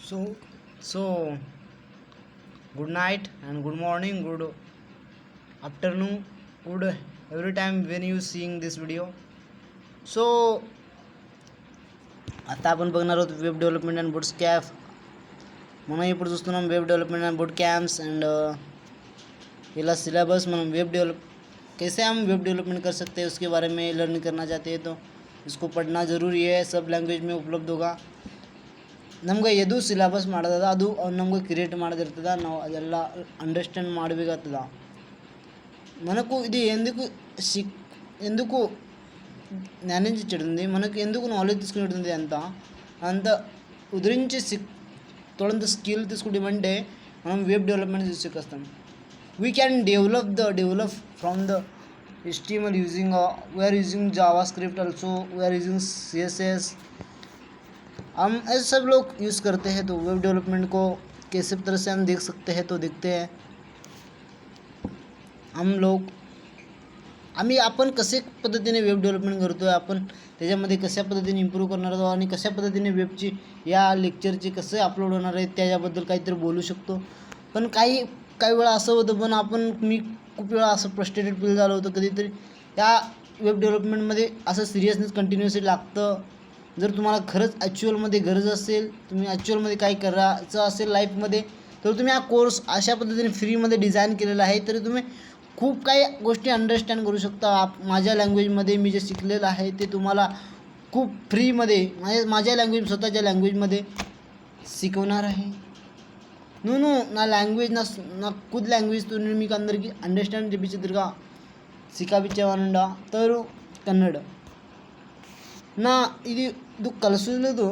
So, so good night and good morning, good afternoon, good every time when you seeing this video. So आता आपण बघणार आहोत web development and boot camp. మనం ఇప్పుడు చూస్తున్నాం web development and boot camps and ఇలా syllabus మనం web develop कैसे हम वेब डेवलपमेंट कर सकते हैं उसके बारे में लर्न करना चाहते हैं तो इसको पढ़ना ज़रूरी है. सब लैंग्वेज में उपलब्ध होगा. ನಮ್ಗೆ ಎದು ಸಿಲೆಬಸ್ ಮಾಡೋದದ ಅದು ನಮ್ಗೆ ಕ್ರಿಯೇಟ್ ಮಾಡೋದಿರ್ತದೆ. ನಾವು ಅದೆಲ್ಲ ಅಂಡರ್ಸ್ಟ್ಯಾಂಡ್ ಮಾಡಬೇಕಾಗ್ತದ. మనకు ఇది ఎందుకు జ్ఞానించబడుతుంది, మనకు ఎందుకు నాలెడ్జ్ తీసుకుంటుంది అంత ఉదరించి తొలంత స్కిల్ తీసుకుంటామంటే మనం వెబ్ డెవలప్మెంట్ తీసుకొస్తాం. We can develop from the HTML using we are using JavaScript also, we are using CSS. हम ऐसे सब लोग यूज़ करते हैं. तो वेब डेवलपमेंट को कैसे तरह से हम देख सकते हैं तो देखते हैं. आम्ही आपण कसे पद्धतीने वेब डेवलपमेंट करतो आहे, आपण त्याच्यामध्ये कशा पद्धतीने इम्प्रूव्ह करणार आहोत आणि कशा पद्धतीने वेबची या लेक्चरची कसं अपलोड होणार आहे त्याच्याबद्दल काहीतरी बोलू शकतो. पण काही वेळा असं होतं, पण मी खूप वेळा असं फ्रस्ट्रेटेड फील झालं होतं कधीतरी. या वेब डेव्हलपमेंटमध्ये असं सिरियसनेस कंटिन्युअसली लागतं. जर तुम्हाला खरंच ॲक्च्युअलमध्ये गरज असेल, तुम्ही ॲक्च्युअलमध्ये काही करायचं असेल लाईफमध्ये, तर तुम्ही हा कोर्स अशा पद्धतीने फ्रीमध्ये डिझाईन केलेला आहे. तरी तुम्ही खूप काही गोष्टी अंडरस्टँड करू शकता. माझ्या लँग्वेजमध्ये मी जे शिकलेलं आहे ते तुम्हाला खूप फ्रीमध्ये माझ्या लँग्वेज स्वतःच्या लँग्वेजमध्ये शिकवणार आहे. నా లాంగ్వేజ్ నా ఖుద్ లాంగ్వేజ్తో నేను మీకు అందరికీ అండర్స్టాండ్ చేయించదురుగా సిక్కాపిచ్చేవానుండా తరు కన్నಡ ನಾ ಇದು ಕಲಿಸೋದು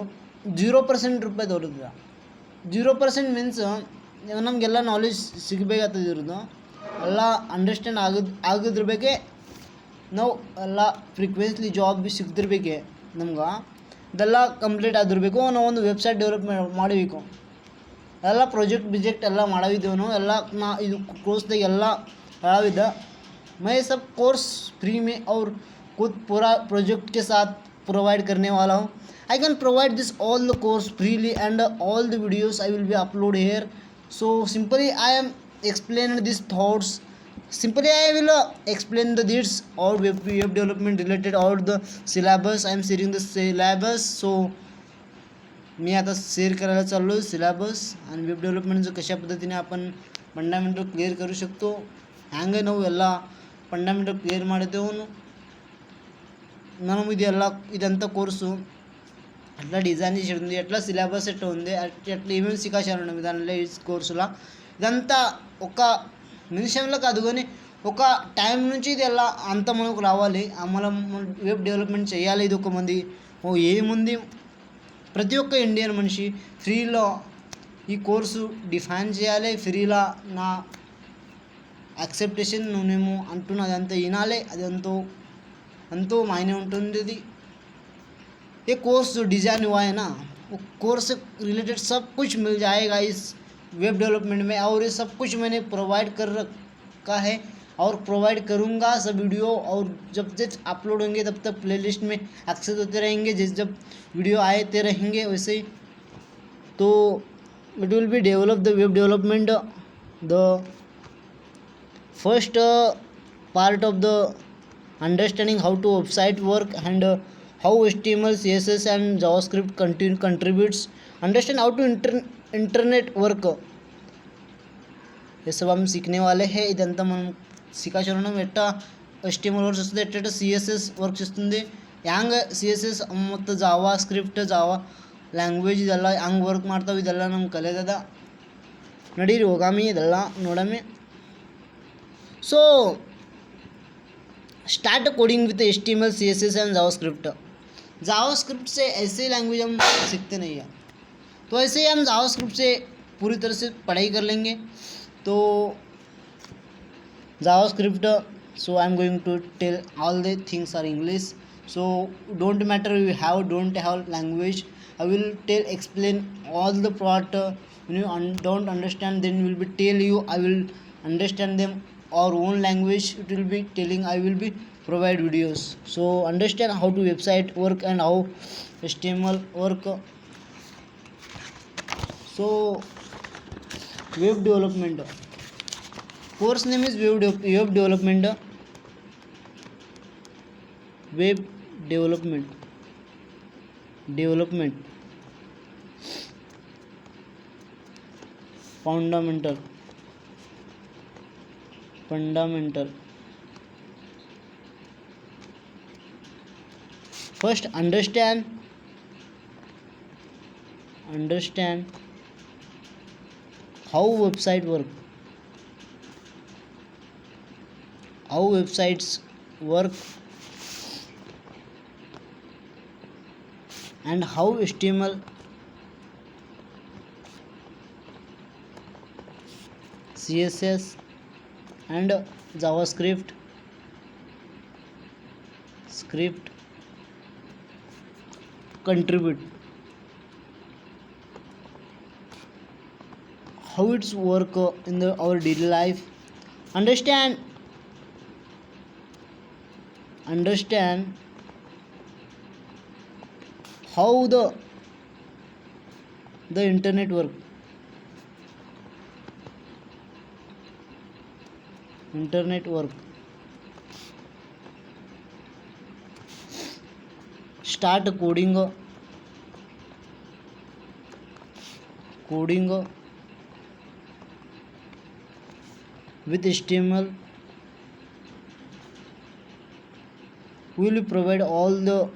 0% ರೂಪಾಯಿ ತೋರಿದ. 0% ಮೀನ್ಸ್ ನಮಗೆಲ್ಲ ನಾಲೆಜ್ ಸಿಗಬೇಕಾಗ್ತದೆ. ಇರೋದು ಎಲ್ಲ ಅಂಡರ್ಸ್ಟ್ಯಾಂಡ್ ಆಗಿದ್ರಬೇಕೆ. ನಾವು ಎಲ್ಲ ಫ್ರೀಕ್ವೆನ್ಸ್ಲಿ ಜಾಬ್ ಭೀ ಸಿಗ್ತಿರ್ಬೇಕೆ. ನಮ್ಗೆ ಇದೆಲ್ಲ ಕಂಪ್ಲೀಟ್ ಆಗಿರಬೇಕು. ನಾವು ಒಂದು ವೆಬ್ಸೈಟ್ ಡೆವಲಪ್ ಮಾಡಬೇಕು. ಎಲ್ಲ प्रोजेक्ट ಎಲ್ಲ ಮಾಡಿದ್ದೇವೆ ನಾವು. ಎಲ್ಲ ಇದು कोर्सದಾಗ ಎಲ್ಲ हड़ाविद. मैं सब कोर्स फ्री में और खुद पूरा प्रोजेक्ट के साथ प्रोवाइड करने वाला हूँ. I can provide this all the course freely and all the videos I will be upload here. So simply I am explain these thoughts. Simply I will explain this all web development related all the syllabus. I am sharing the syllabus. So मी आता share करायला चाललो आहे syllabus आणि web डेव्हलपमेंटचं कशा पद्धतीने आपण fundamental clear करू शकतो. ಹ್ಯಾಂಗೆ ನಾವು ಎಲ್ಲ ಫಂಡಮೆಂಟಲ್ ಕ್ಲಿಯರ್ ಮಾಡಿದೆವು. మనం ఇదంతా కోర్సు అట్లా డిజైన్ చేసి ఉంది, ఎట్లా సిలబస్ ఎట్లా ఉంది, అట్లా ఏమేమి శిఖాశాలు దానిలో ఈ కోర్సులో. ఇదంతా ఒక నిమిషంలో కాదు, కానీ ఒక టైం నుంచి ఇది ఎలా అంత మనకు రావాలి. మనం వెబ్ డెవలప్మెంట్ చేయాలి. ఇది ఒక మంది ఏముంది, ప్రతి ఒక్క ఇండియన్ మనిషి ఫ్రీలో ఈ కోర్సు డిఫైన్ చేయాలి. ఫ్రీలా నా యాక్సెప్టేషన్ నేనేమో అంటున్నది అంతా వినాలి. అది अंतो मायने ఉంటుంది. ये कोर्स जो डिज़ाइन हुआ है ना, वो कोर्स से रिलेटेड सब कुछ मिल जाएगा इस वेब डेवलपमेंट में. और ये सब कुछ मैंने प्रोवाइड कर रखा है और प्रोवाइड करूँगा सब वीडियो. और जब अपलोड होंगे तब तक प्लेलिस्ट में एक्सेस होते रहेंगे. जब वीडियो आते रहेंगे वैसे ही. तो it will be develop the web development. The first part of the understanding how to website work and how HTML, CSS and JavaScript contributes. Understand how to internet work. ये सब हम सीखने वाले हैं. ఇదంతా మనం సికాచరణం ఎట్టా HTML వర్క్స్ వస్తుంది, ఎట్ట CSS వర్క్స్ వస్తుంది, ಹ್ಯಾಂಗೆ CSS ಮತ್ತು JavaScript ಲ್ಯಾಂಗ್ವೇಜ್ ಇದೆಲ್ಲ ಹಂಗೆ ವರ್ಕ್ ಮಾಡ್ತಾವೆ. ಇದೆಲ್ಲ ನಮ್ಗೆ ಕಲಿಯೋದದ. ನಡೀರಿ ಹೋಗಾಮಿ ಇದೆಲ್ಲ ನೋಡಮಿ. So start coding with HTML, CSS and JavaScript. JavaScript से ऐसे लैंग्वेज हम सीखते नहीं हैं, तो ऐसे ही हम जावास्क्रिप्ट से पूरी तरह से पढ़ाई कर लेंगे. तो JavaScript, so I am going to tell all the things are English. So don't matter you don't have language. I will explain all the part. When you don't understand, then will be tell you. I will understand them our own language. It will be telling. I will be provide videos. So understand how to website work and how HTML work. So web development, course name is web development, web development fundamental. First, understand how websites work, and how HTML, CSS and JavaScript contribute, how it's work in our daily life. Understand how the internet work. Start coding with HTML. We will provide all the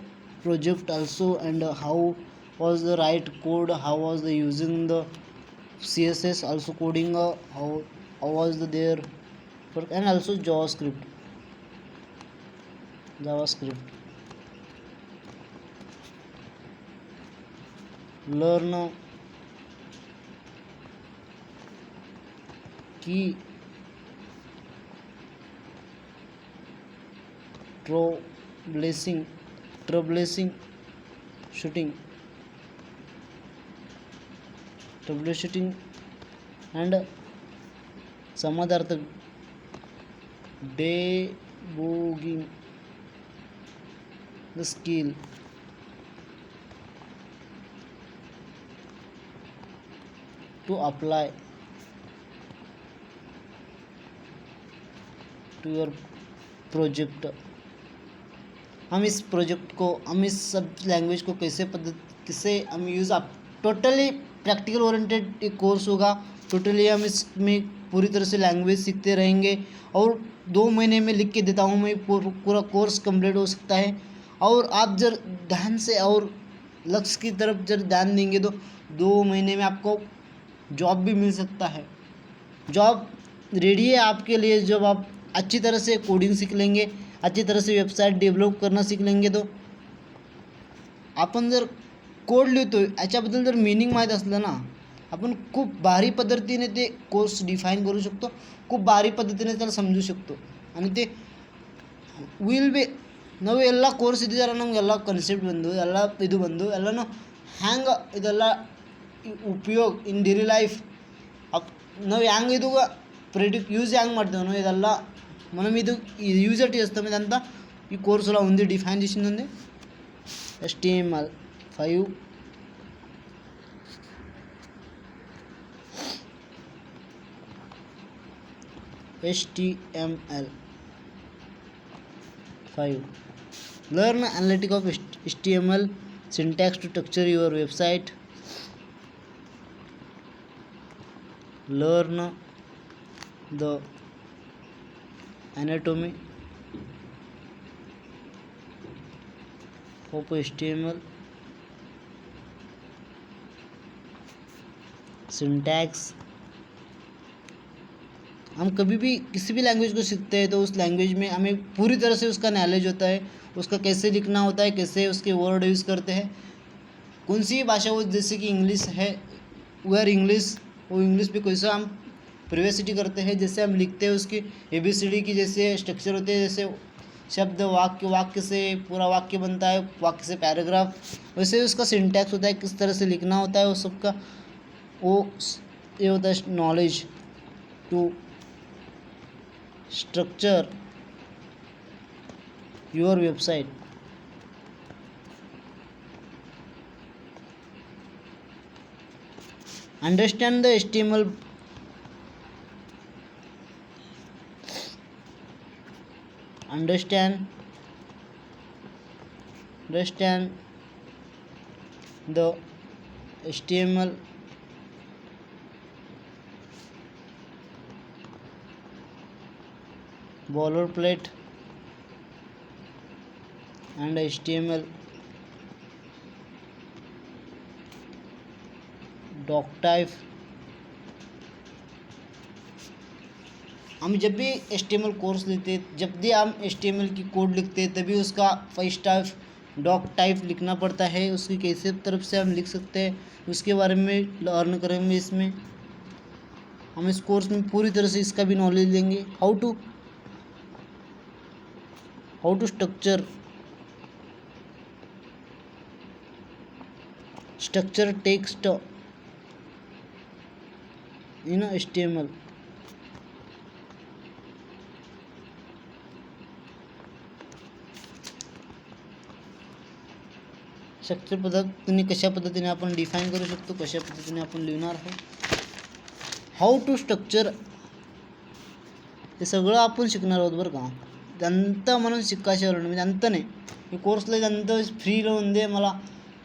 project also, and how was the right code, how was the using the CSS also coding, how was the their work, and also JavaScript. Learn key troubleshooting and समाधार्थक debugging the skill to apply to your project. हम इस सब language को किसे हम use, आप totally practical oriented एक course होगा. Totally हम इसमें पूरी तरह से लैंग्वेज सीखते रहेंगे, और 2 महीने में लिख के देता हूँ मैं, पूरा कोर्स कंप्लीट हो सकता है. और आप जब ध्यान से और लक्ष्य की तरफ जब ध्यान देंगे तो 2 महीने में आपको जॉब भी मिल सकता है. जॉब रेडी है आपके लिए. जब आप अच्छी तरह से कोडिंग सीख लेंगे, अच्छी तरह से वेबसाईट डेव्हलप करणं शिक लेंगे, तो आपण जर कोड लिहितो याच्याबद्दल जर मीनिंग माहीत असलं ना, आपण खूप भारी पद्धतीने ते कोर्स डिफाईन करू शकतो, खूप भारी पद्धतीने त्याला समजू शकतो. आणि ते ವಿಲ್ ಬಿ ನಾವು ಎಲ್ಲ ಕೋರ್ಸ್ ಇದ್ದಿದ್ದಾರೆ, ನಮಗೆಲ್ಲ ಕನ್ಸೆಪ್ಟ್ ಬಂದು ಎಲ್ಲ ಇದು ಬಂದು ಎಲ್ಲನೂ ಹ್ಯಾಂಗೆ ಇದೆಲ್ಲ ಉಪಯೋಗ ಇನ್ ಡೈಲಿ ಲೈಫ್ ನಾವು హ్యాంగ్ ಇದು ప్రెడిక్ట్ యూజ్ హ్యాంగ్ ಮಾಡ್ತೇವೆ ಇದೆಲ್ಲ మనం ఇది యూజ్ ఎట్ చేస్తాం. ఇదంతా ఈ కోర్సులో ఉంది, డిఫైన్ చేసింది ఉంది. HTML5 learn analytic of HTML syntax to structure your website. Learn the anatomy of HTML, syntax. हम कभी भी किसी भी लैंग्वेज को सीखते हैं तो उस लैंग्वेज में हमें पूरी तरह से उसका नॉलेज होता है, उसका कैसे लिखना होता है, कैसे उसके वर्ड यूज़ करते हैं, कौन सी भाषा वो, जैसे कि इंग्लिश है वेयर इंग्लिश, वो इंग्लिश पे कैसा हम प्रिवेसिटी करते हैं, जैसे हम लिखते हैं उसकी ABCD की जैसे स्ट्रक्चर होते हैं, जैसे शब्द वाक्य से पूरा वाक्य बनता है, वाक्य से पैराग्राफ, वैसे उसका सिंटैक्स होता है, किस तरह से लिखना होता है, वो सबका वो ये होता है knowledge to structure your website. Understand the HTML understand the HTML boilerplate and HTML doc type. हम जब भी HTML कोर्स लेते हैं, जब भी हम HTML की कोड लिखते हैं, तभी उसका फर्स्ट टाइप डॉक टाइप लिखना पड़ता है। उसकी कैसे तरफ से हम लिख सकते हैं उसके बारे में लर्न करेंगे। इसमें हम इस कोर्स में पूरी तरह से इसका भी नॉलेज लेंगे। How to structure text in HTML। Structure पद्धतीने कशा पद्धतीने आपण डिफाईन करू शकतो, कशा पद्धतीने आपण लिहिणार आहोत। हाऊ टू स्ट्रक्चर हे सगळं आपण शिकणार आहोत बरं का। अंत म्हणून शिकायचे म्हणजे अंत नाही, हे कोर्सला अंत फ्रीला ఉంది मला,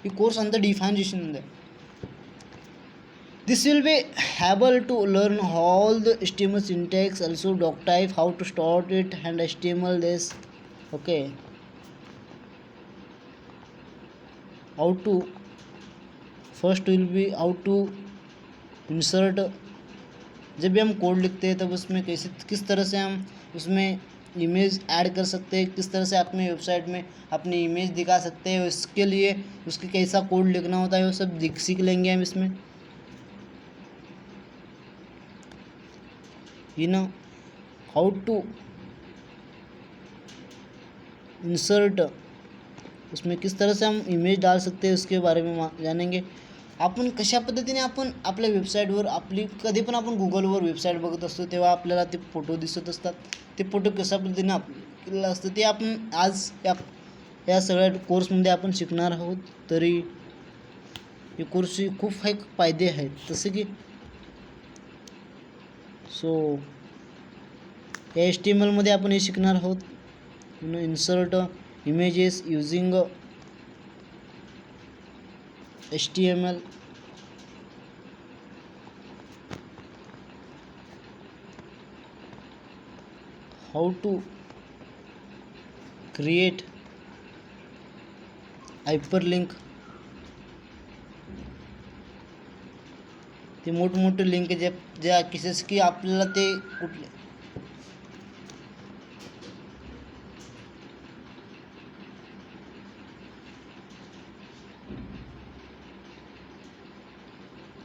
ఈ కోర్స్ అంతా డిఫైన్ చేసి ఉంది। This will be able to learn all the HTML syntax, also doc type, how to start it and HTML this, okay, how to first will be how to insert। जब भी हम code लिखते हैं तब उसमें कैसे किस तरह से हम उसमें इमेज ऐड कर सकते हैं, किस तरह से अपने वेबसाइट में अपनी इमेज दिखा सकते हैं, उसके लिए उसके कैसा कोड लिखना होता है वो सब सीख लेंगे हम इसमें। हाउ टू इंसर्ट, उसमें किस तरह से हम इमेज डाल सकते हैं उसके बारे में जानेंगे। आपण कशा पद्धतीने आपण आपल्या वेबसाईटवर कधी पण आपण गुगलवर वेबसाईट बघत असतो तेव्हा आपल्याला ते फोटो दिसत असतात, ते फोटो कशा पद्धतीने आपल्याला असतं ते आपण आज या सगळ्या कोर्समध्ये आपण शिकणार आहोत। तरी या कोर्सचे खूप फायदे आहेत, जसे की या HTML मध्ये आपण हे शिकणार आहोत। Insert images using HTML, how to create hyperlink, ते मोठमोठे लिंक ज्या केसेस की आपल्याला ते कुठले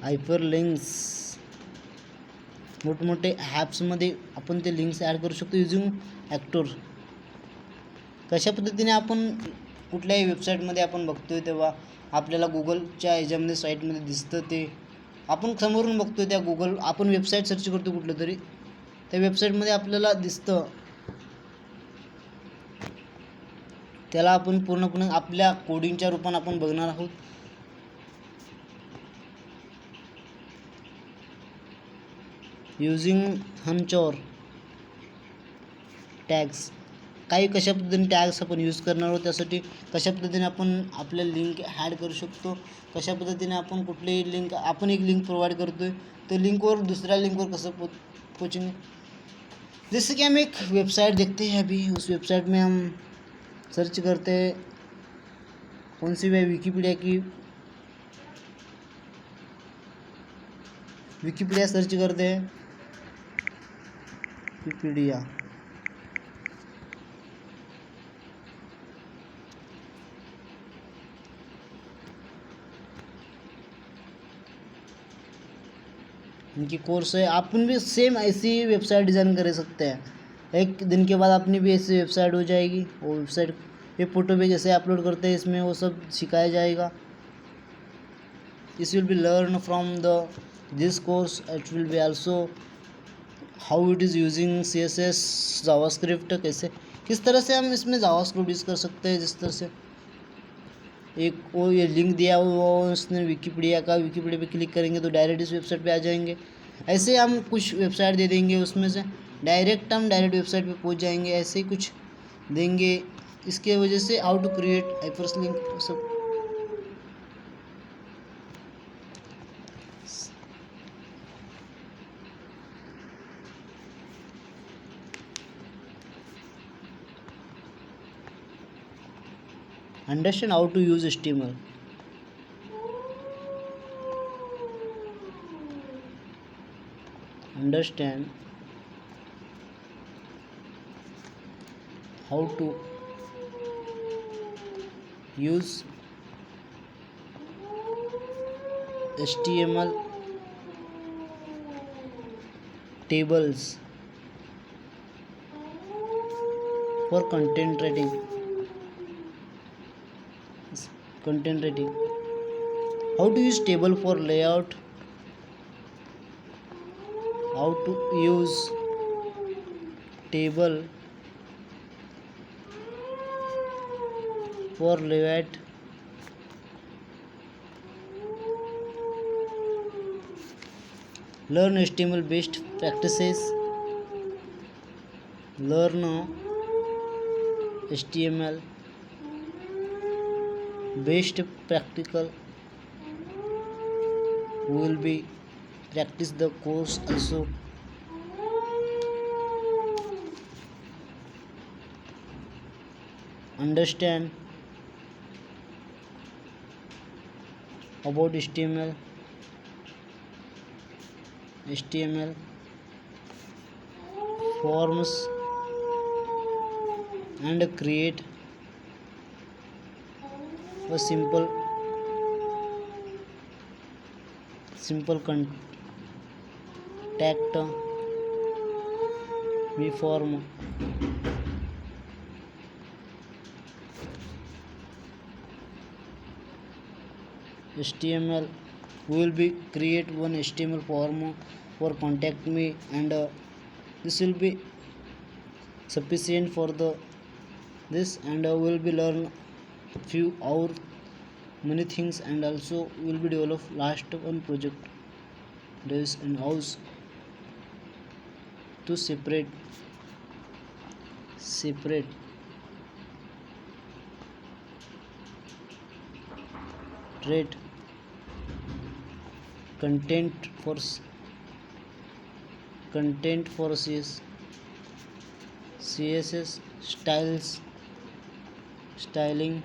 हायपरलिंक्स मोठमोठे ॲप्समध्ये आपण ते लिंक्स ॲड करू शकतो यूजिंग ॲक्टर। कशा पद्धतीने आपण कुठल्याही वेबसाईटमध्ये आपण बघतोय तेव्हा आपल्याला गुगलच्या ह्याच्यामध्ये साईटमध्ये दिसतं, ते आपण समोरून बघतोय त्या गुगल आपण वेबसाईट सर्च करतो कुठलं तरी, त्या वेबसाईटमध्ये आपल्याला दिसतं, त्याला आपण पूर्णपणे आपल्या कोडिंगच्या रूपाने आपण बघणार आहोत। यूजिंग हंचर टॅग्स, काही कशा पद्धतीने टॅग्स आपण यूज करणार आहोत, त्यासाठी कशा पद्धतीने आपण आपल्या लिंक ॲड करू शकतो, कशा पद्धतीने आपण कुठलीही लिंक आपण एक लिंक प्रोवाइड करतोय तो लिंकवर दुसऱ्या लिंकवर कसं पहुँचेंगे। जैसे कि हम एक वेबसाइट देखते हैं, अभी उस वेबसाइट में हम सर्च करते हैं कौन सी वे विकीपीडिया सर्च करते हैं, विकीपीडिया इनकी कोर्स है। अपन भी सेम ऐसी वेबसाइट डिज़ाइन कर सकते हैं, एक दिन के बाद अपनी भी ऐसी वेबसाइट हो जाएगी। वो वेबसाइट पे फोटो भी जैसे अपलोड करते हैं इसमें वो सब सिखाया जाएगा। This will be learn from this course, it will be also how it is using CSS JavaScript, कैसे किस तरह से हम इसमें जावास्क्रिप्ट यूज़ कर सकते हैं, जिस तरह से एक वो ये लिंक दिया हुआ उसने विकीपीडिया का, विकीपीडिया पे क्लिक करेंगे तो डायरेक्ट इस वेबसाइट पे आ जाएंगे। ऐसे हम कुछ वेबसाइट दे देंगे, उसमें से डायरेक्ट वेबसाइट पे पहुंच जाएंगे, ऐसे ही कुछ देंगे। इसके वजह से हाउ टू क्रिएट हाइपर्स लिंक सब understand how to use HTML. Understand how to use HTML tables for content writing. How to use table for layout. How to use table for layout. Learn HTML based practices. Learn HTML based practical. Will be practice the course also. Understand about HTML forms and create a simple contact me form. HTML will be create one HTML form for contact me, and this will be sufficient for the this, and will be learn few hour many things, and also will be develop last one project this and house to separate rate content for CSS styling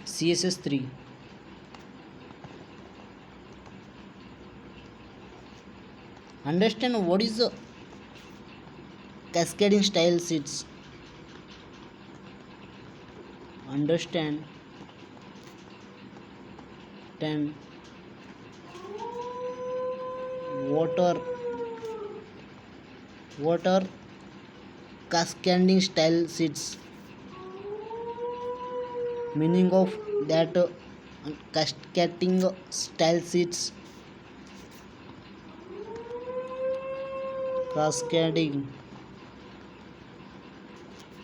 CSS3. Understand what is the cascading style sheets. Understand what are cascading style sheets. Meaning of that cascading style sheets. Cascading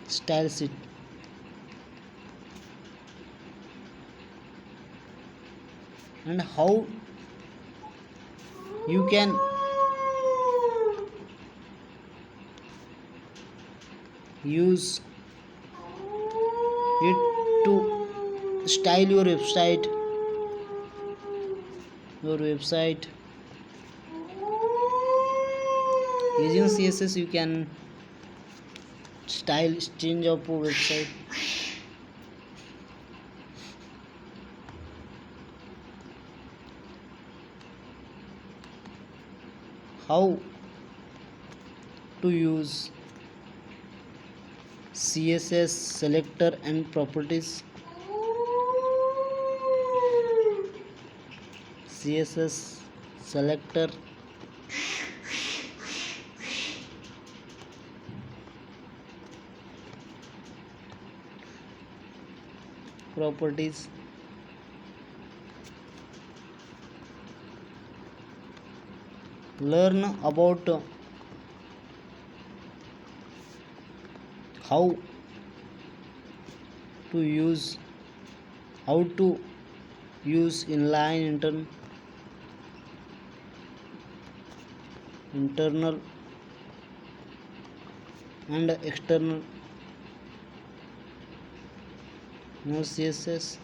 style sheet. And how you can use it to style your website. Using CSS you can style change of a website. How to use CSS selector and properties. CSS selector properties. Learn about how to use inline internal and external CSS.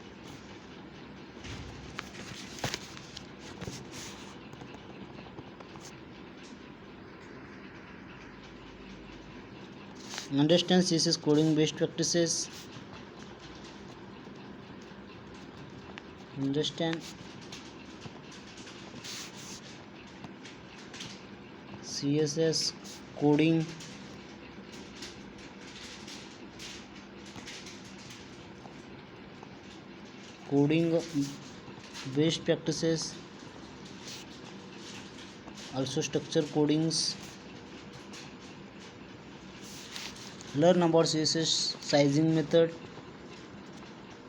Understand CSS coding best practices. Understand CSS coding best practices. Also structure codings. Learn about CSS sizing method.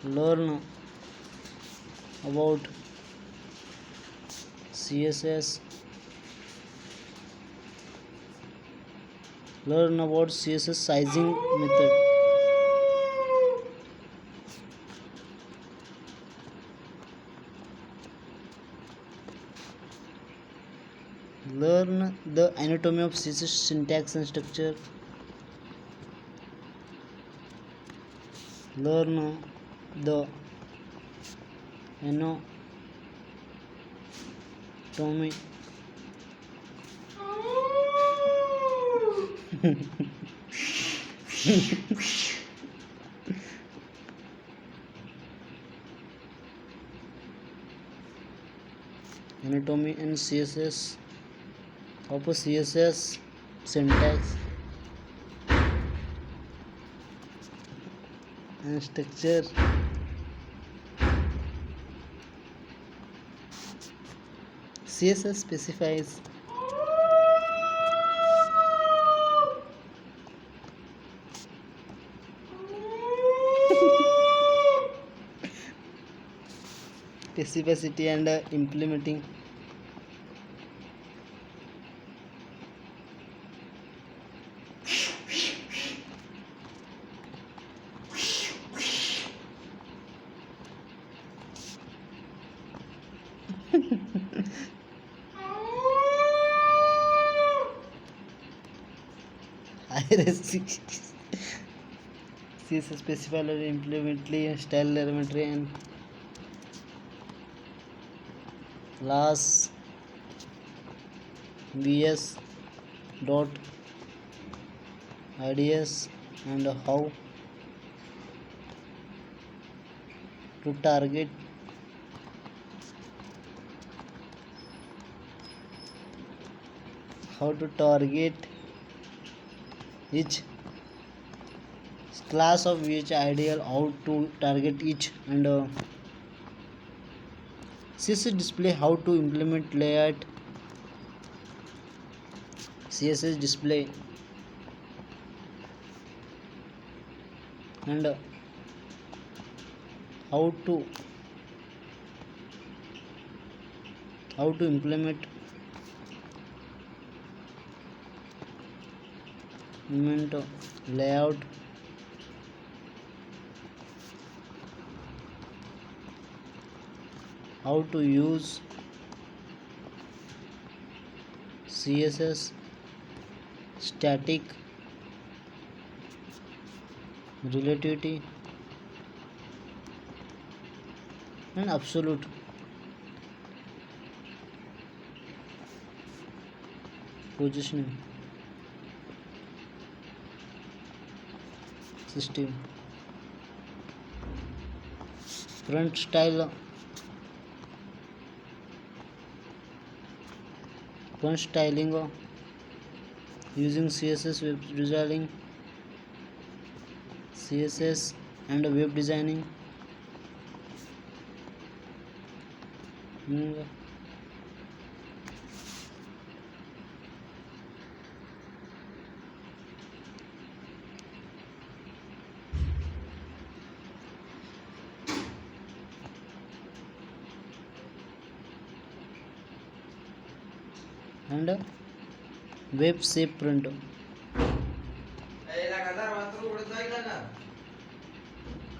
Learn about CSS. Learn about CSS sizing method. Learn the anatomy of CSS syntax and structure. Learn the anatomy anatomy and CSS of a CSS syntax and structure. CSS specifies specificity and implementing CSS specifier implemently style elementary and class bs dot ids and how to target each class of which ideal, how to target each, and CSS display, how to implement layout. CSS display and how to implement layout. How to use CSS static relativity and absolute positioning system. Front styling using CSS web designing, CSS and web designing. And web shape print.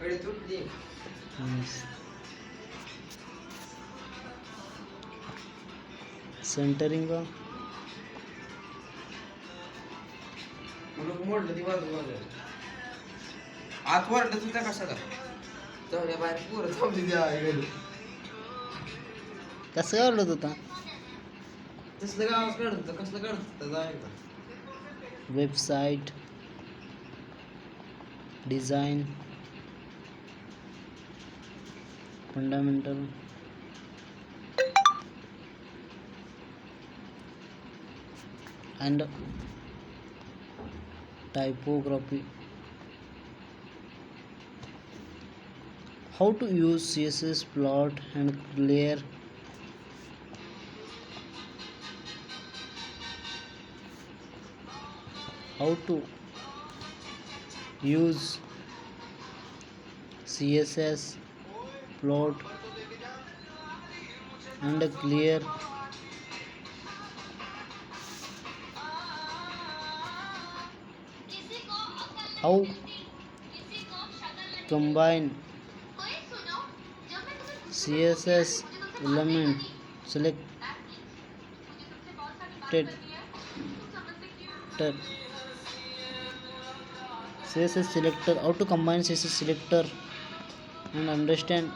Yes. Centering का मोडलं ती आत वरडत होत्या कशाला जाऊया बाहेर पोरं थांबली द्या कसं काय ओरडत होता? तसलं गावच काढत होतं कसलं काढत होतं जा एकदा website design fundamental and typography. How to use CSS plot and clear. How to use CSS plot and clear. How combine CSS element selected CSS selector. How to combine CSS selector and understand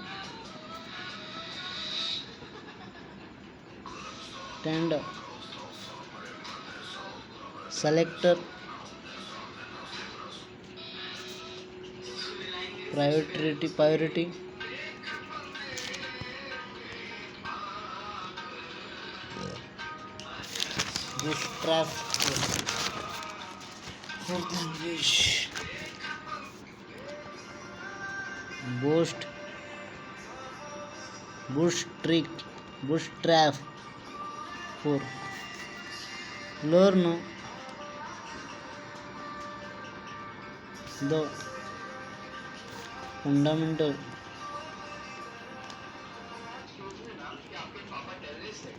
selector priority bootstrap fourth language bootstrap 4 learn the fundamental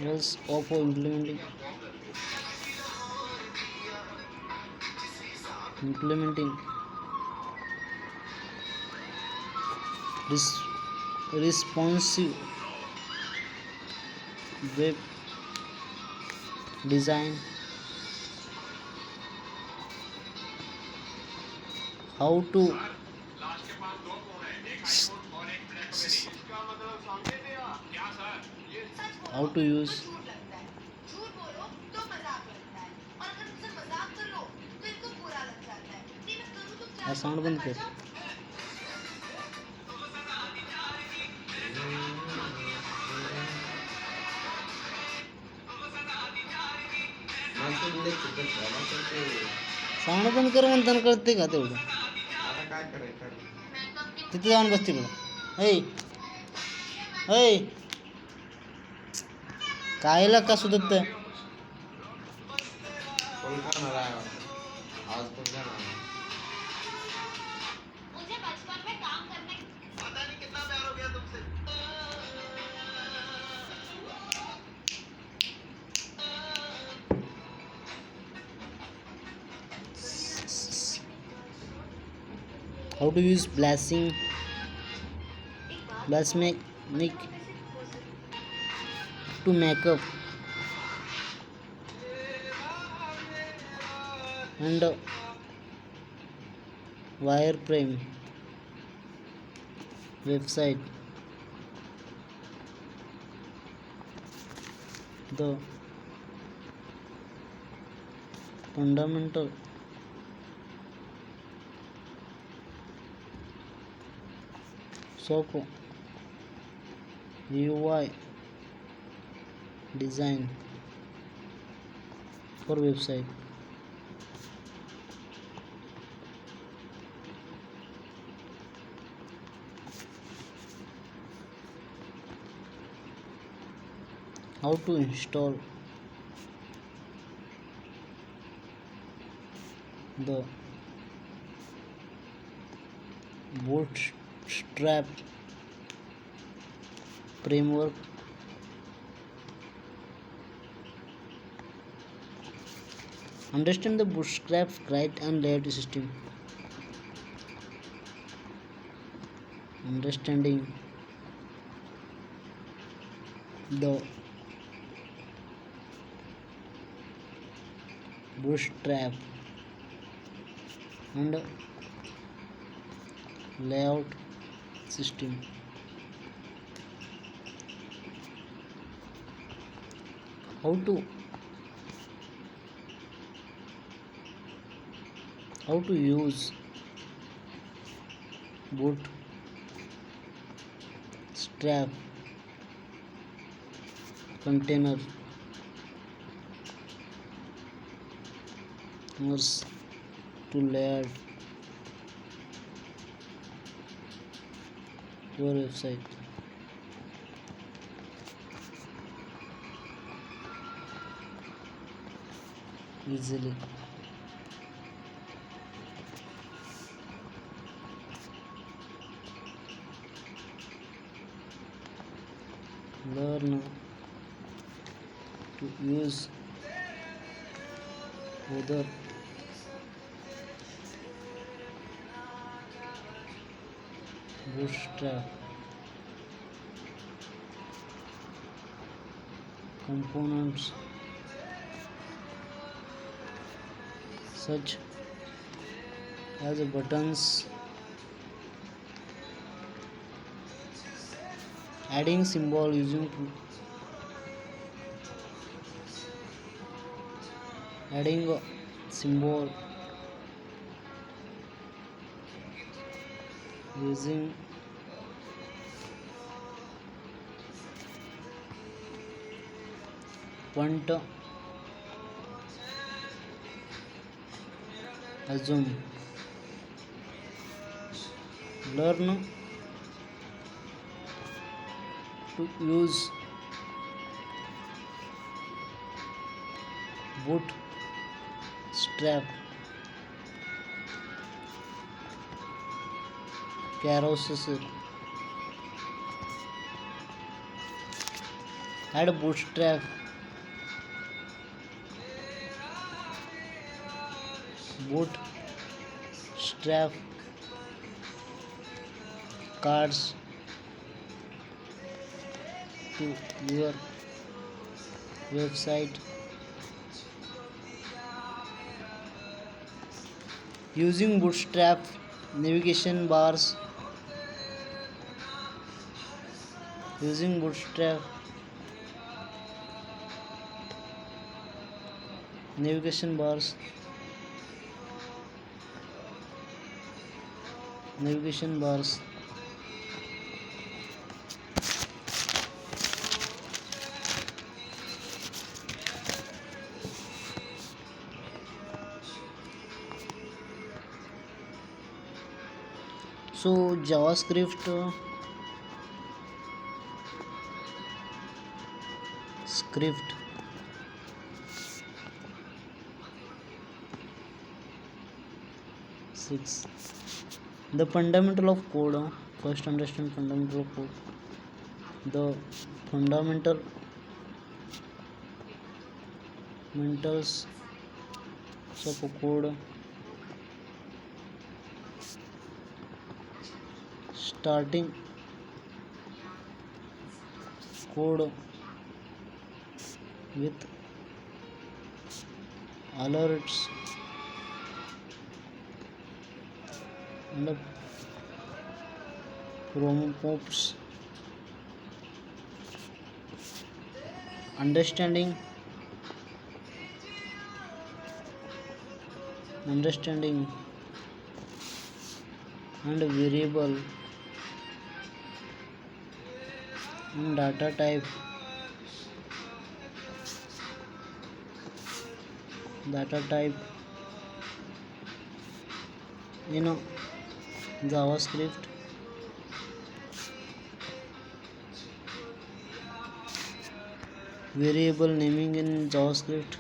else of implementing responsive web design. How to use sound बंद कर sound बंद कर म्हणताना कळते का तेवढं आता काय करायचं तिथे जाऊन बसते बघ ऐ कायला का सुधत कोण खाणार आहे आज कोण जाणार how to use blasmec to make up and wireframe website. The fundamental SOAP UI design for website. How to install the bootstrap framework. Understand the bootstrap write and layout system. understanding the bootstrap and layout system. How to use bootstrap container to layout your website. Easily. Learn to use other bootstrap components such as buttons, adding symbol using adding a symbol using font assume. Learn to use bootstrap carousel. Add bootstrap cards to your website using bootstrap navigation bars. Using bootstrap navigation bars so JavaScript script six. The fundamental of code. First understand fundamental of code. The fundamentals of a code. Starting code with alerts and prompts. Understanding and variable and data type in JavaScript. Variable naming in JavaScript.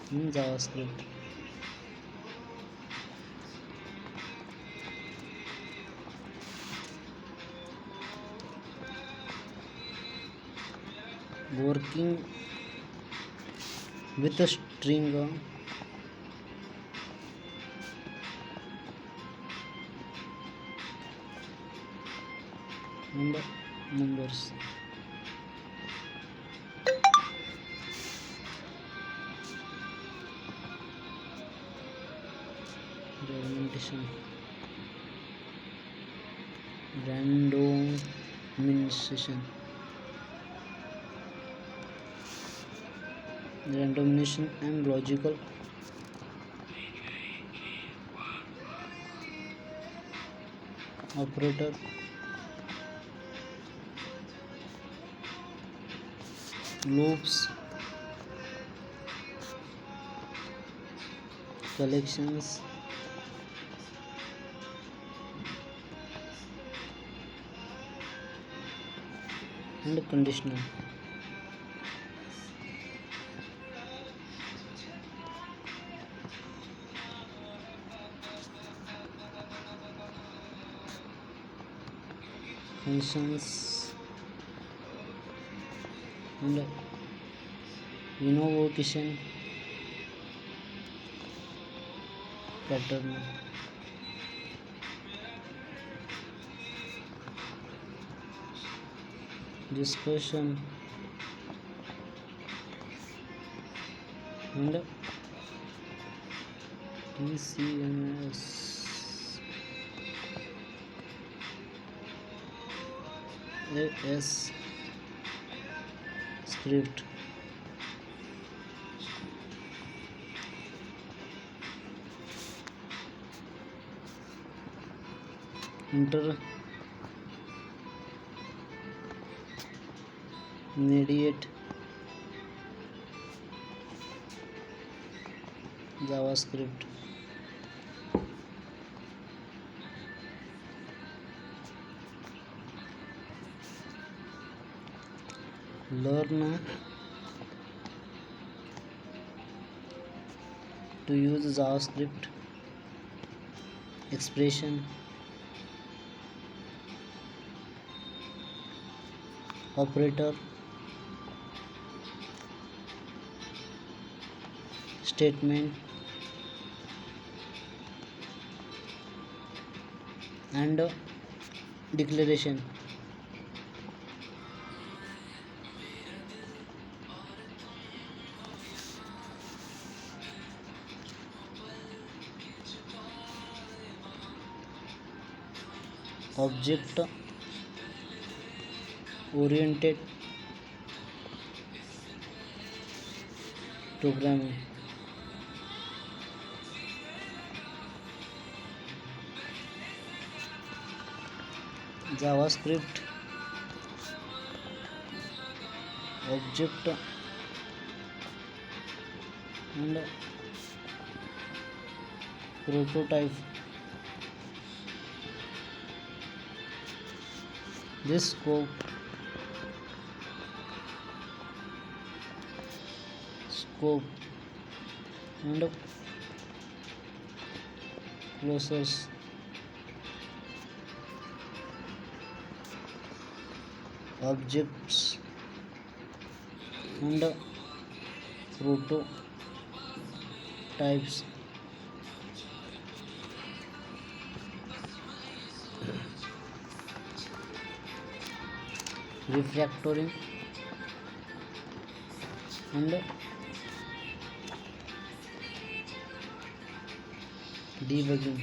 In JavaScript. working with a string and numbers. Randomization. Randomization. Randomization and logical operator. Loops. Collections. And conditional. Functions and invocation pattern. Discussion and TCMS AS script. Intermediate JavaScript. Learn to use JavaScript expression, operator, statement and declaration. Object oriented programming. JavaScript object and prototype. This scope and closures. Objects and prototypes. Refactoring and debugging.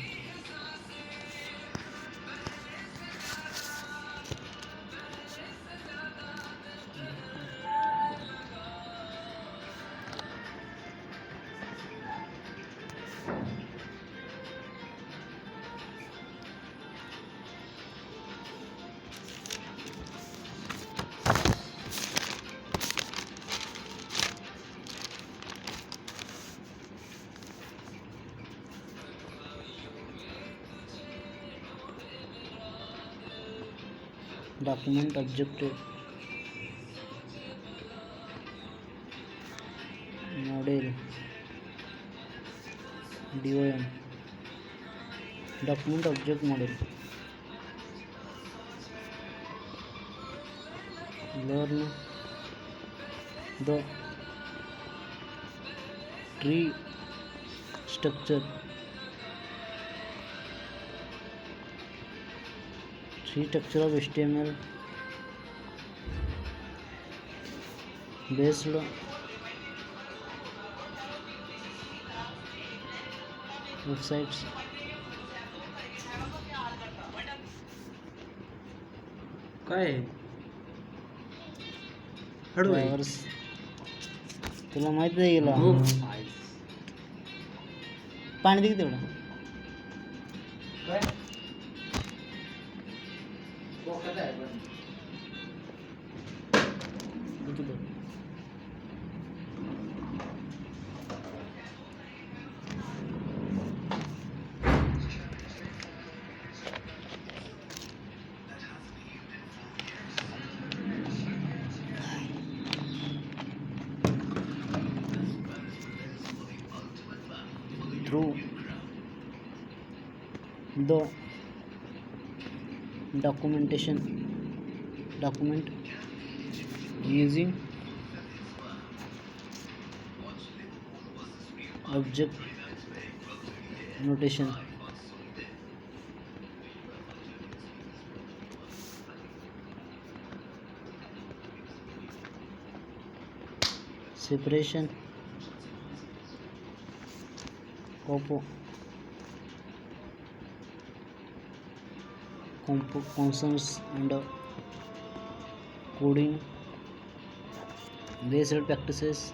Document object model DOM. Document object model. Learn the tree structure of HTML based websites. काय आहे? हळू आहे. Drivers. तुला माहित आहे गेला हो. पाणी दे की तेवढं. काय? डोक्यात आहे पण. दे की तेवढं. Through the document using object notation, separation of concerns and coding based practices,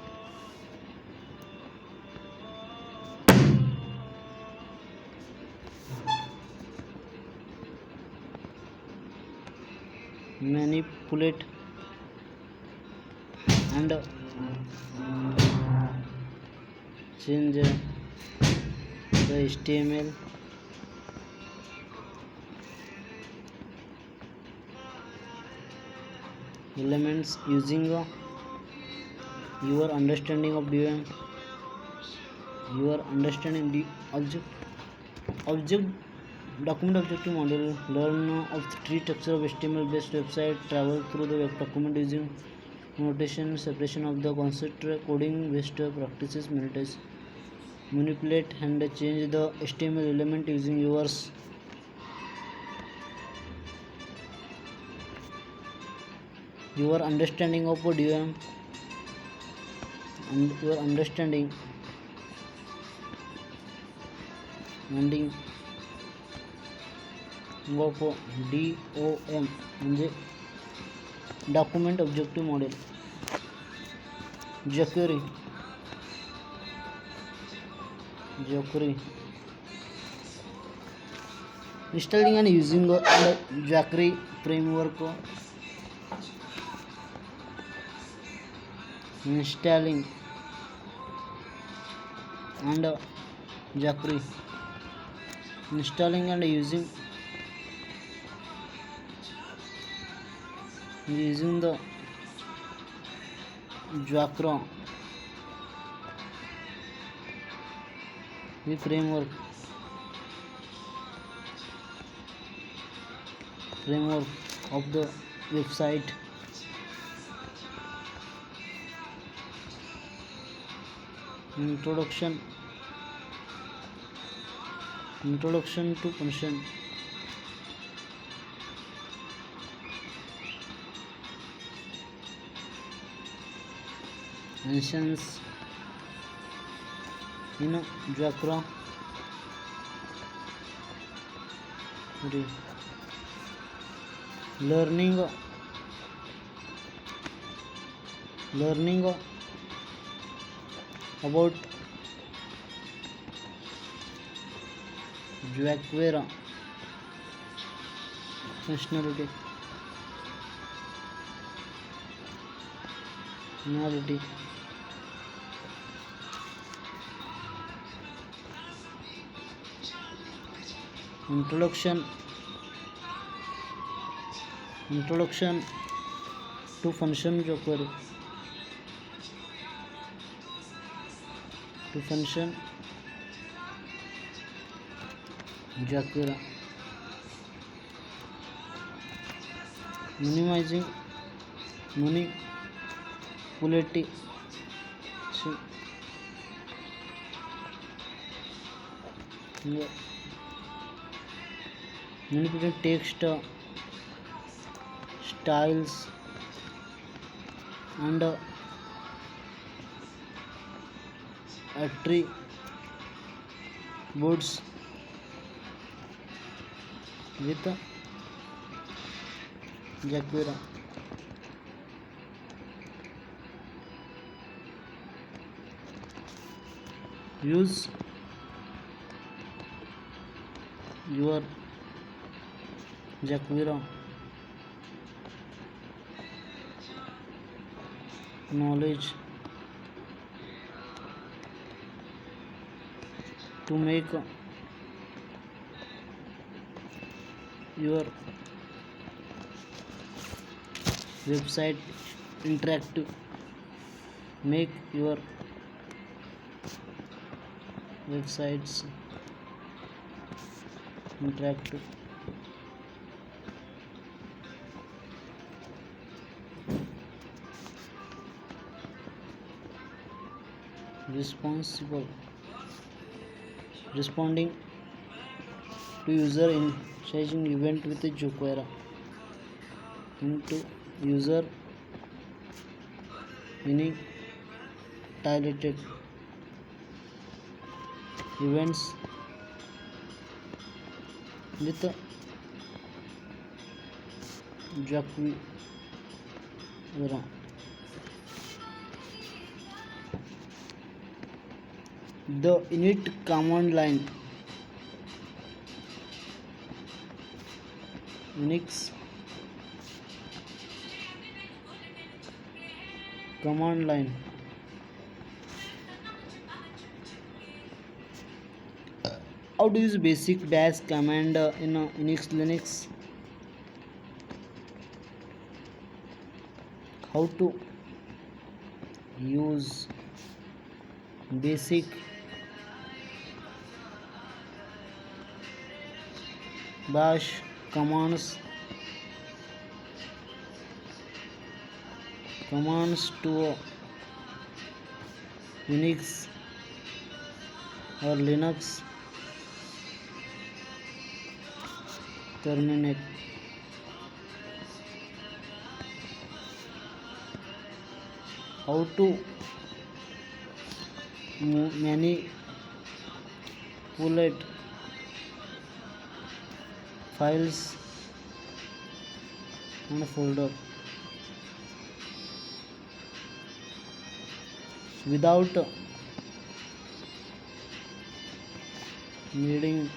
manipulate and change the HTML elements using your understanding of DOM, your understanding the object document objective model, learn of the tree structure of HTML based website, travel through the web document using notation, separation of the concept, coding based practices, manipulate and change the HTML element using your understanding of DOM and your understanding of DOM म्हणजे document objective model, jQuery installing and using the jQuery framework, installing and jQuery installing and using the jQuery framework of the website, introduction to function, functions in jQuery, learning about jQuery functionality, introduction to function jQuery, manipulation, manipulate text styles and attributes with Jquery. Use your Jquery knowledge to make your website interactive. Make your websites interactive. Responsible responding to user initiation event with Jquery into user initiated events with Jquery. The init command line Unix command line how to use basic bash command in Unix Linux. How to use basic bash commands to Unix or Linux terminate. How to manipulate files and folder without needing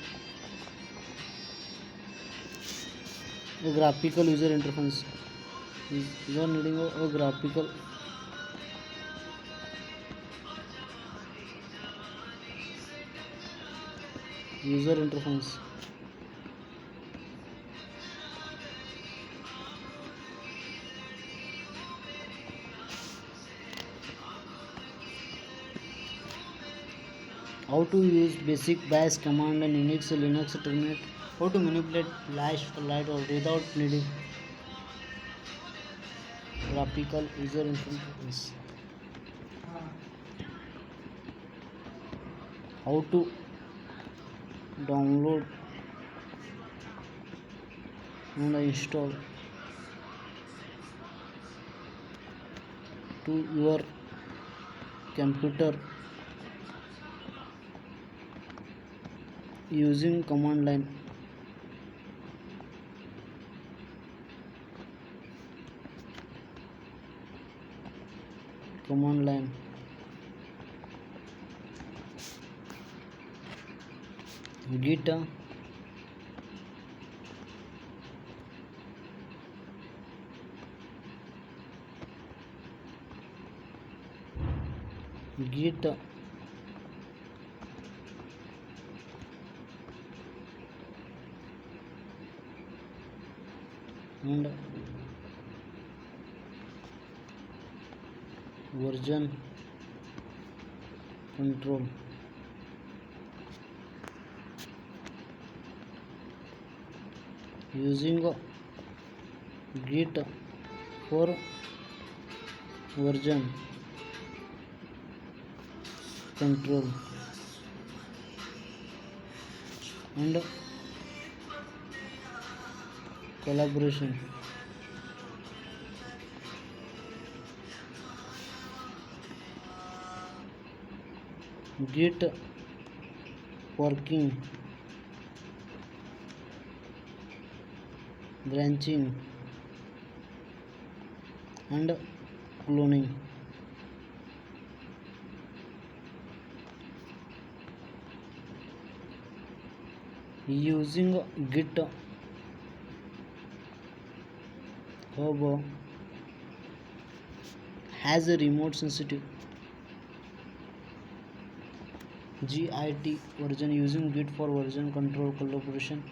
a graphical user interface. Without needing a graphical user interface. How to use basic bash command in Unix Linux terminate. How to manipulate flash light or without needing graphical user interface. How to download and install to your computer using command line. Git and version control. Using Git for version control and collaboration. Git working, branching and cloning. Using Git Hub has a remote sensitive Git version. Using Git for version control, collaboration,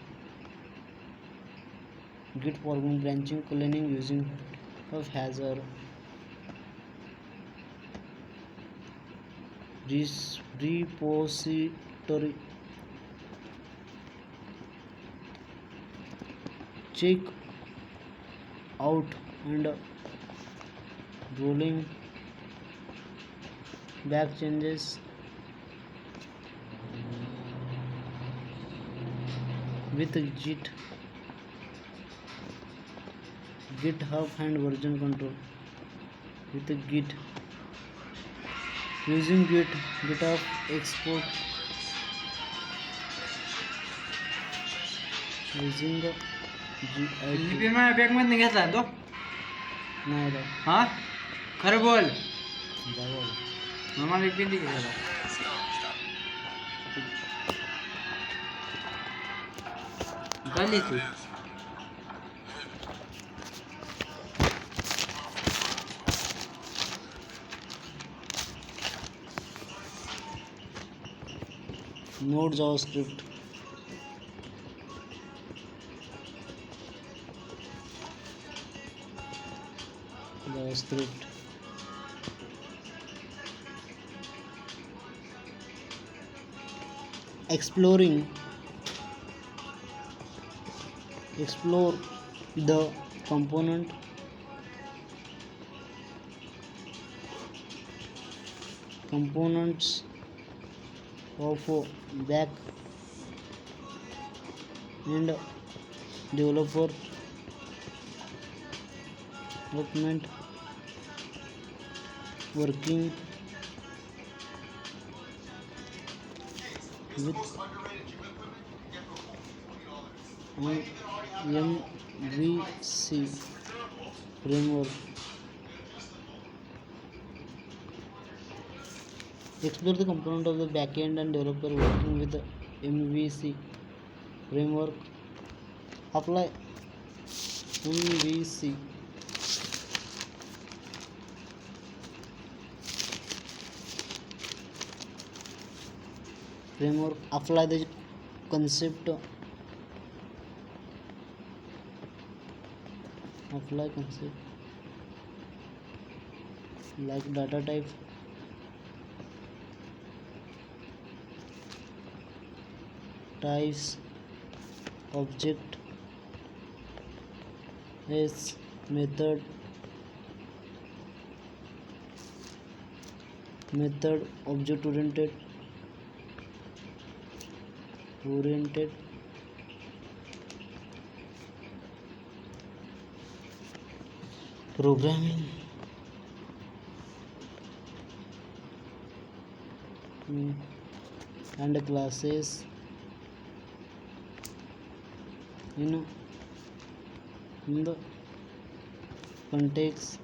Git for branching, cloning. Using Hub has a repository. Check out and rolling back changes with GitHub and version control with Git. Using GitHub export. Using लिपी Git माझ्या bag मध्ये घेतला तो नाही हा खरं बोल जाऊ मग मला एक पेंडी घ्यायला गली तू Node JavaScript. Explore the components of back end developer development working with MVC framework. Explore the component of the backend and developer working with the MVC framework. Apply MVC framework. Apply the concept. Apply concept like data type, types, object, as method, object oriented, programming, and classes in the context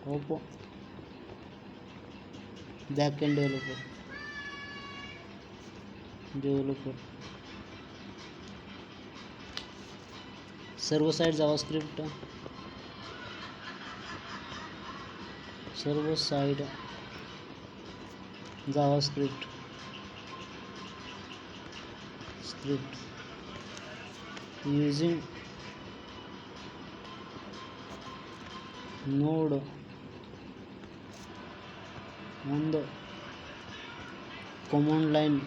of backend developer. Server-side JavaScript, script using Node on the command line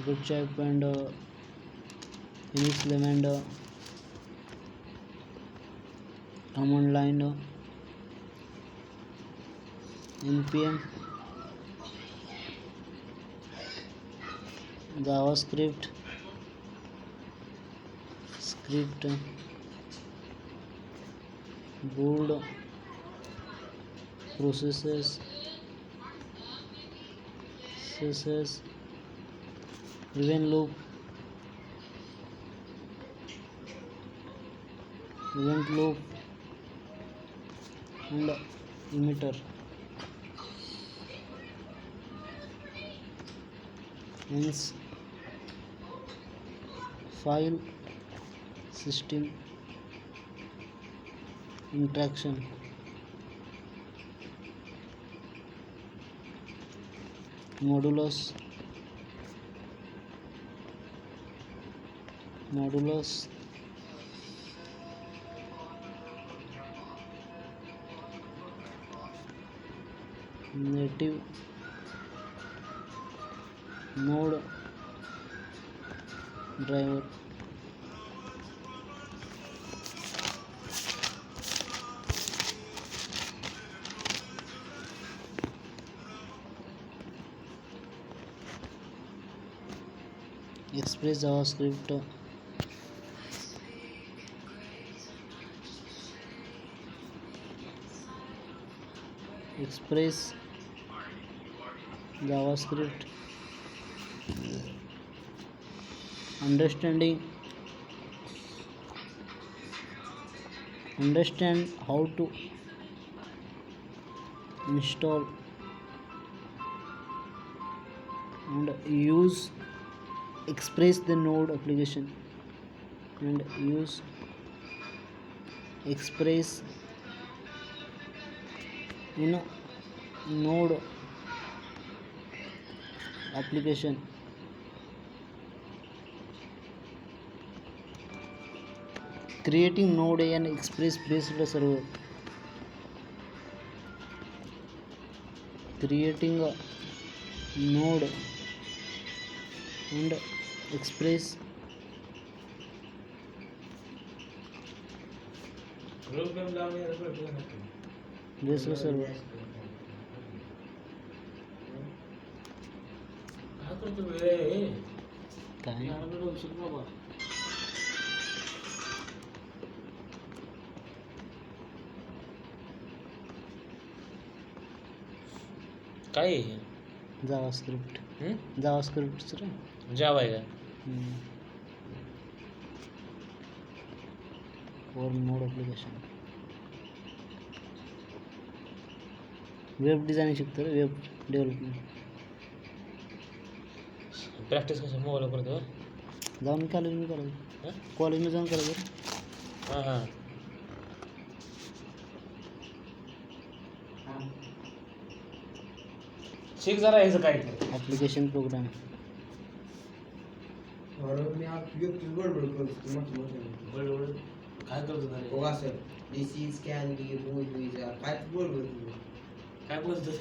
good chap and Phoenix Lavender, command line npm JavaScript script board processes css event loop and emitter hence file system interaction modulus native node driver express JavaScript express JavaScript understand how to install and use express the node application and use express in node application creating node and express based server creating a node and express based server काय काय JavaScript रे जावा आहे का और node application web design शिकतो रे web development practice कसं mobile करतो जाऊन कॉलेजमध्ये जाऊन करायचं हां हां शिक जरा याचं काय ॲप्लिकेशन प्रोग्राम काय करतो काय बोलतो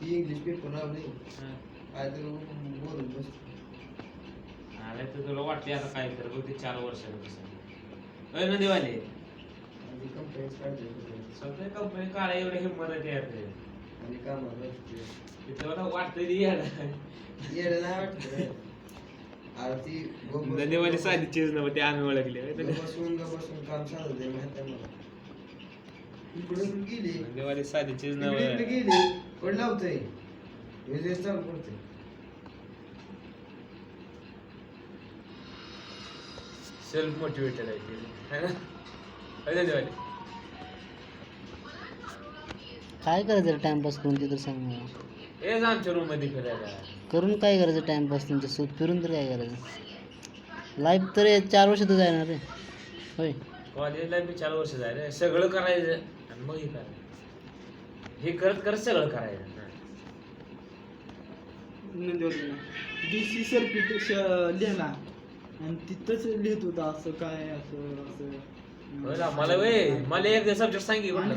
इंग्लिश पेपर लावले काय तर बोलून बस अरे तर तुला वाटते आता काय कर बघ ते 4 वर्षाचं कसं अरे नदीवाले कंपनीज काढते सगळे कंपनी काढा एवढे हिंमत आहे यार ते आणि कामाला तिथं मला वाटतंय ती यार येडं नाही वाटत अरे ती नदीवाली साधी चीज नव्हती ते आम्ही ओळखले बसून काम चालू दे माहिती आहे मला इकडे गेली नदीवाली साधी चीज इकडे नव्हती गेली पण लावतोय हे चालू करते सेल्फ मोटिवेटेड आहे ती है ना अरे नदीवाली काय करायचं टाइमपास करून ते तर सांग मला हेच आमच्या रूम मध्ये फिरायला करून काय करायचं टाइमपास तुमच्यासोबत फिरून तर काय करायचं लाईफ तर 4 वर्ष तर जाणार रे होय कॉलेजला मी 4 वर्ष जायला सगळं करायचं आणि मग हे करायचं हे करत करत सगळं करायचं DC सर्किट लिहिला आणि तिथंच लिहित होता असं काय असं मला वे मला एक सब्जेक्ट सांगितलं आणि